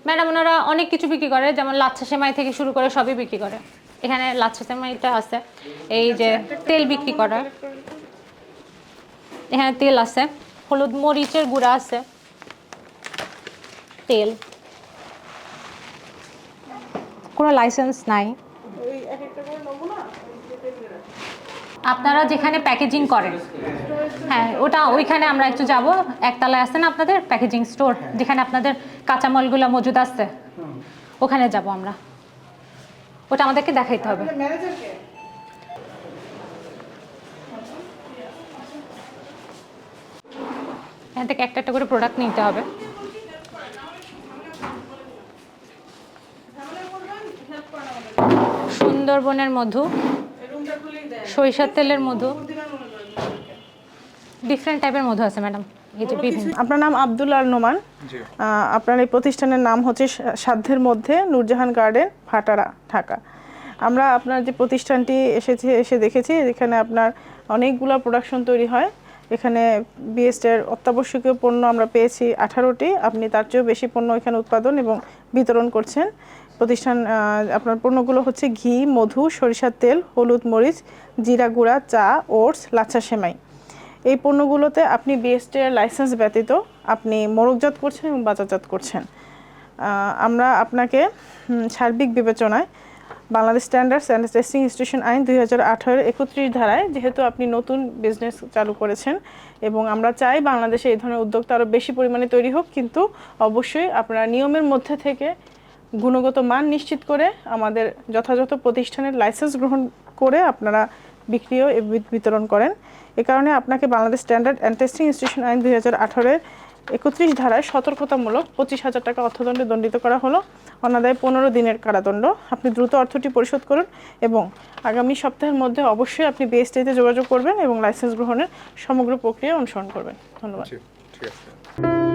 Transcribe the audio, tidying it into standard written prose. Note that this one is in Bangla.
ম্যাডাম ওনারা অনেক কিছু বিক্রি করে, যেমন লাচ্ছা সেমাই থেকে শুরু করে সবই বিক্রি করে। এখানে লাচ্ছা সেমাইটা আছে, এই যে তেল বিক্রি করে, এখানে তেল আছে, হলুদ মরিচের গুঁড়া আছে, তেল, কোনো লাইসেন্স নাই। আপনারা যেখানে প্যাকেজিং করেন, হ্যাঁ ওটা ওইখানে আমরা একটু যাব, একতলায় আছে না আপনাদের প্যাকেজিং স্টোর, যেখানে আপনাদের কাঁচামালগুলো মজুদ আছে, ওখানে যাব আমরা, ওটা আমাদেরকে দেখাইতে হবে। এখান থেকে একটা একটা করে প্রোডাক্ট নিতে হবে। সুন্দরবনের মধু, সরিষার তেলের মধু, ডিফারেন্ট টাইপের মধু আছে ম্যাডাম। এই যে বিভিন্ন। আপনার নাম আব্দুল আল নোমান, আপনার এই প্রতিষ্ঠানের নাম হচ্ছে সাধ্যের মধ্যে নূরজাহান গার্ডেন, ভাটারা, ঢাকা। আমরা আপনার যে প্রতিষ্ঠানটি এসে দেখেছি, এখানে আপনার অনেকগুলো প্রোডাকশন তৈরি হয়। এখানে বিএসটির অত্যাবশ্যকীয় পণ্য আমরা পেয়েছি 18টি, আপনি তার চেয়েও বেশি পণ্য এখানে উৎপাদন এবং বিতরণ করছেন। প্রতিষ্ঠান আপনার পণ্যগুলো হচ্ছে ঘি, মধু, সরিষার তেল, হলুদ মরিচ, জিরা গুঁড়া, চা, ওটস, লাচ্ছা সেমাই। এই পণ্যগুলোতে আপনি বিএসটির লাইসেন্স ব্যতীত আপনি মোড়কজাত করছেন এবং বাজারজাত করছেন। আমরা আপনাকে সার্বিক বিবেচনায় Bangladesh standards and testing institution আইন 2018 31 ধারায়, যেহেতু আপনি নতুন বিজনেস চালু করেছেন এবং আমরা চাই বাংলাদেশে এই ধরনের উদ্যোক্তা আরও বেশি পরিমাণে তৈরি হোক, কিন্তু অবশ্যই আপনারা নিয়মের মধ্যে থেকে গুণগত মান নিশ্চিত করে আমাদের যথাযথ প্রতিষ্ঠানের লাইসেন্স গ্রহণ করে আপনারা বিক্রি ও বিতরণ করেন। এ কারণে আপনাকে Bangladesh standard and testing institution আইন 2018 31 ধারায় সতর্কতামূলক 25,000 টাকা অর্থদণ্ডে দণ্ডিত করা হলো, অনাদায়ে 15 দিনের কারাদণ্ড। আপনি দ্রুত অর্থটি পরিশোধ করুন এবং আগামী সপ্তাহের মধ্যে অবশ্যই আপনি বিএসটিতে যোগাযোগ করবেন এবং লাইসেন্স গ্রহণের সমগ্র প্রক্রিয়া অনুসরণ করবেন। ধন্যবাদ। ঠিক আছে।